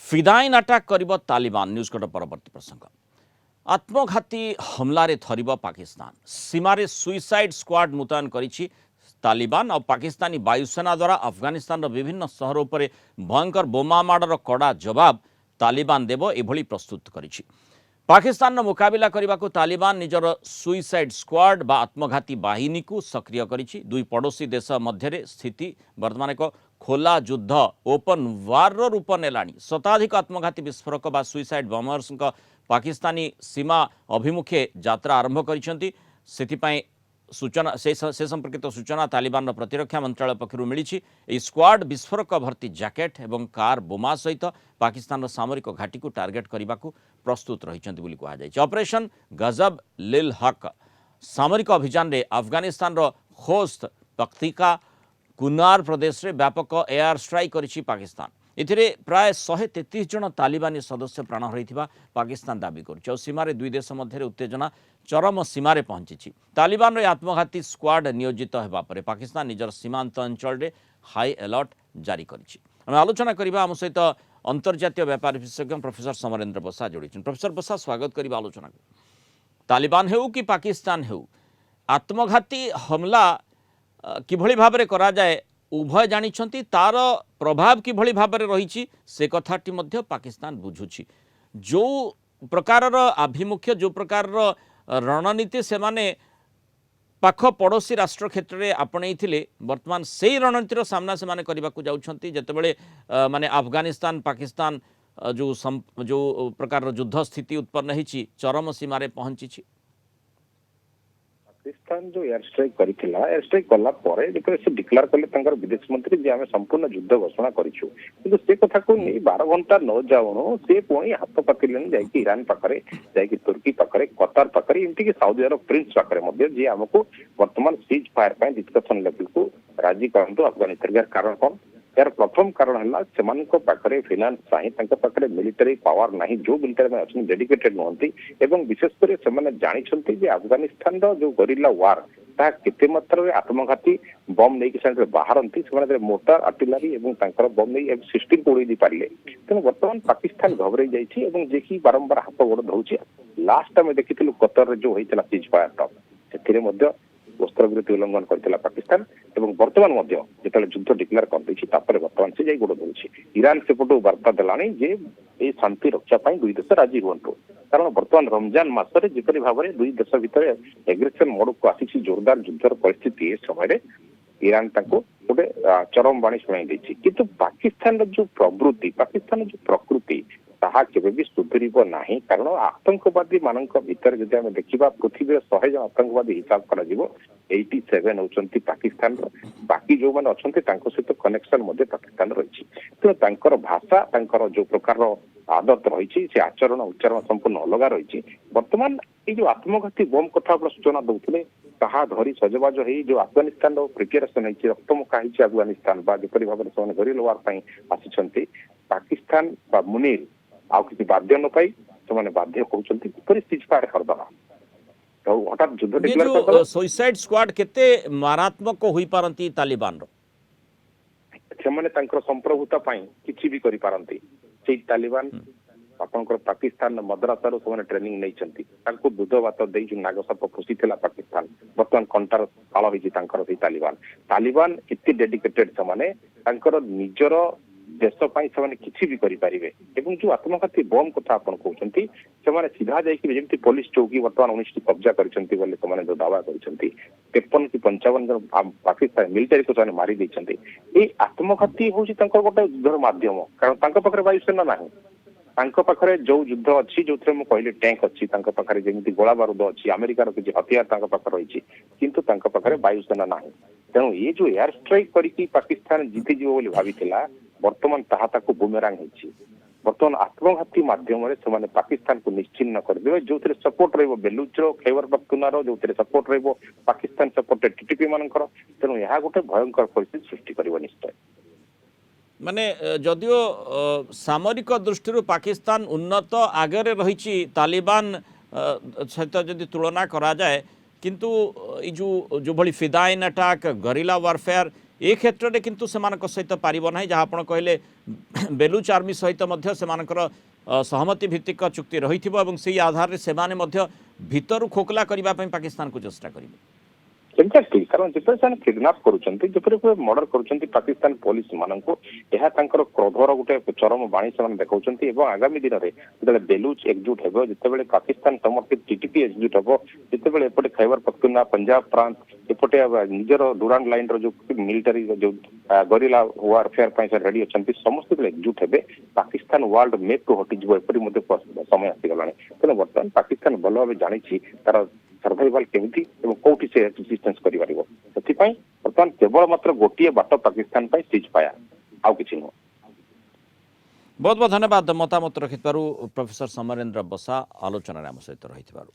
फिदाइन अटाक करिब Taliban news cut परवर्ती प्रसंग आत्मघाती हमलारे थरिब पाकिस्तान सीमारे सुइसाइड स्क्वाड मुतयन करिछि तालिबान और पाकिस्तानी वायुसेना द्वारा अफगानिस्तान विभिन्न सहर उपरे भयंकर बोमा माडर कड़ा जवाब तालिबान देव एभली प्रस्तुत करिछि। पाकिस्तान मुकाबिला करने को तालिबान निजर सुइसाइड स्क्वाड बा आत्मघाती बाहिनी को सक्रिय करिछि। दुई पड़ोशी देश मध्य स्थिति वर्तमान एक खोला युद्ध ओपन वार रूप नेलानी। शताधिक आत्मघाती विस्फोरक बा सुइसाइड बमर्स पाकिस्तानी सीमा अभिमुखे यात्रा आरंभ करिसेंति। सेथिपाई सूचना से संपर्कित सूचना तालिबान प्रतिरक्षा मंत्रालय पक्षर मिली। स्क्वाड विस्फोरक भर्ती जैकेट एवं कार बोमा सहित पाकिस्तान सामरिक घाटी को टार्गेट करने को प्रस्तुत रही कहुई। ऑपरेशन गजब लिल हक सामरिक अभियान रे अफगानिस्तान खोस्त पक्तिका कुनार प्रदेश रे व्यापक एयर स्ट्राइक करिछि पाकिस्तान। एथिरे प्राय 133 जन तालिबानी सदस्य प्राण हरैथिबा पाकिस्तान दाबी करुछि। सीमारे दुई देश मध्य उत्तेजना चरम सीमारे पहुंची। तालिबान आत्मघाती स्क्वाड नियोजित हेबा परे पाकिस्तान निजर सीमांत अंचल रे हाई अलर्ट जारी करिछि। आमे आलोचना करिबा आम सहित अंतर्जातीय व्यापार विशेषज्ञ प्रोफेसर समरेंद्र बसा जोड़ी। प्रोफेसर बसा स्वागत करिबा आलोचना। तालिबान हेउ कि पाकिस्तान हेउ आत्मघाती हमला किभଳି भाबरे करा जाए उभय जानिछंती। तार प्रभाव किभଳି भाबरे रहिछि से कथाटी मध्य पाकिस्तान बुझुछि। जो प्रकारर आभिमुख्य जो प्रकारर रणनीति से माने पाख पड़ोशी राष्ट्र क्षेत्र में आपणईथिले वर्तमान से ही रणनीतिर सामना से माने करबा को जाउछंती। जेतेबेले माने अफगानिस्तान पाकिस्तान जो प्रकार युद्ध स्थिति उत्पन्न होईछि चरम सीमा रे पहुंची। पाकिस्तान जो एयर स्ट्राइक करिथिला एयर स्ट्राइक कला परे जेकर से डिक्लेयर कले तंकर विदेश मंत्री जे आमे संपूर्ण युद्ध घोषणा करिछु, किंतु से कथा को नै 12 घंटा न जावनो से पुणी हाथ पकड़िलेन जाय कि ईरान पाखरे जाय कि तुर्की पाखरे कतार पाखरे इमति कि सऊदी अरब प्रिंस पाखरे मध्य जे हमको वर्तमान सीज फायर पे डिस्कशन लेवल को राजी करंतु अफगानिस्तान कारण कोन यार प्रथम कारण है से पाखरे फाइनान्स नहीं पाखरे मिलिटरी पावर नहीं जो मिलिटरी में अच्छे डेडिकेटेड नुहति एवं विशेषकर से जानी जे अफगानिस्तान जो गरिल्ला वार ता केते मात्रा रे आत्मघाती बम नहीं बाहरती से मोटर आर्टिलरी और बम नहीं सिस्टम को उड़े दी पारे। तेणु बर्तमान पाकिस्तान घबराई जाइए जे कि बारंबार हाथ गोड़ धोचे। लास्ट आम देखी कतर जो होता सीज फायर टॉप से अस्त्रविरति उल्लंघन करथिला पाकिस्तान एवं वर्तमान मध्य जेतले युद्ध डिक्लेयर कर दैछि तापर वर्तमान से जाई गोड़ धोछि। ईरान सेपटो वार्ता देलानी जे ए शांति रक्षा पई दुई देश राजी हुअंतु, कारण वर्तमान रमजान मासरे जेपरि भाबरे दुई देश भितर एग्रेशन मोड को आसीछि जोरदार युद्धर परिस्थिति ए समय ईरान ताको गोटे चरम बाणी सुनाई दैछि। किंतु पाकिस्तान जो प्रवृत्ति पाकिस्तान जो प्रकृति ताहा केबे भी सुधरिब नाही, कारण आतंकवादी मानक भीतर जदि आमे देखिबा पृथ्वी 100 जन आतंकवादी हिसाब करा जिवो 87 होचंती पाकिस्तान बाकी जो माने अछंती तांको सहित कनेक्शन मध्ये पाकिस्तान रहिछि। तो तांकर भाषा तांकर जो प्रकार आदत रहिछि से आचरण उच्चारण संपूर्ण अलग रहिछि। वर्तमान ए जो आत्मघाती बम कथा आपण सूचना दउथिले ताहा धरी सजबाज हेई जो अफगानिस्तान रो प्रिपरेशन हेछि रक्तमुखा हेछि अफगानिस्तान बा जेपरि भाबरे सोने गरिल वार पई आसिछंती पाकिस्तान बा मुनीर आउ किसी बाध्य न पाई से बाध्य कहते सीज फायर करदे तो हठात युद्ध डिक्लेयर करदे। सुइसाइड स्क्वाड केते मारात्मक होई पारंती तालिबान रो से संप्रभुता पाई किछि भी करि पारंती। से तालिबान आपनकर पाकिस्तान मद्रासा रो से ट्रेनिंग नै छंती तांको दूध भात दे जो नागसाप खुशी थिला पाकिस्तान वर्तमान कंटार काल होई तांकर से तालिबान इति डेडिकेटेड से तांकर निजर देश पाई से किसी भी करें। जो आत्मघाती बम कथा आप कहते से सीधा जाकि पुलिस चौकी बर्तमान 19 कब्जा कर जो दावा कर 53 कि 55 जन पाकिस्तान मिलिटारी को मारी ये आत्मघाती हूँ गोटे युद्धर मध्यम, कारण पाखे वायुसेना ना पाखे जो युद्ध अच्छी जो थे कहली टैंक अच्छी पाखे जमी गोला बारूद अच्छी अमेरिकार किसी हथियार पाखे रही किंतु पाखे वायुसेना ना। तेणु ये जो एयर स्ट्राइक करके पाकिस्तान जीतीजी बोली भाई वर्तमान ताहा बुमेरांग होइछि। वर्तमान आत्मघाती माध्यम से पाकिस्तान को निश्चिन्न करदे जो सपोर्ट रहिबो बेलुचर खैबर पख्तूनर जो सपोर्ट रहिबो पाकिस्तान सपोर्टेड टीटीपी मानकर। तेणु यह गोटे भयंकर परिस्थिति सृष्टि करिबो निश्चय। माने जदियो सामरिक दृष्टि पाकिस्तान उन्नत आगे रही तालिबान सहित जदि तुलना करा जाए, किंतु जो भली फिदाइन अटैक गरिला वारफेयर ए क्षेत्र में किंतु सेमानक सहित पारिब नाही जहाँ आपण कहले बेलुच आर्मी सहित मध्य सेमानकर सहमति भित्तिक चुक्ति रहिथिबो एवं सेही आधार रे सेमाने मध्य भितरु खोकला करिबा पई पाकिस्तान को चेष्टा करिबे। एक्जाक्टली कारण जिपरि से किडनाप करुछंती जिपरि मर्डर करुछंती पाकिस्तान पुलिस माननको एहा तांकर क्रोधर गोटे चरम बाणी से देखौछंती एवं आगामी दिन रे जेतबे बेलुच एकजुट हेबो जेतबे पाकिस्तान समर्थित टीटीपी एकजुट हेबो जेतबे एपटे खैबर पख्तूनख्वा पंजाब प्रांत एपटे निजर डुरांड लाइन रो जो मिलिटरी जो गरिला वारफेयर पई से रेडी अछंती समस्त एकजुट हेबे पाकिस्तान वर्ल्ड मैप को हटि जबो एपरि मते समय आसी गलानी तेन वर्तमान पाकिस्तान भल भाबे जानिछि तार सर्वाइवल केमती एवं कोठी से रेजिस्टेंस करि पारिबो सेति पई वर्तमान केवल मात्र गोटिए बाट पाकिस्तान पई सीज पाया आउ किछि न। बहुत बहुत धन्यवाद मतामत रखिथारु प्रोफेसर समरेंद्र बसा आलोचना आम सहित रहिथारु।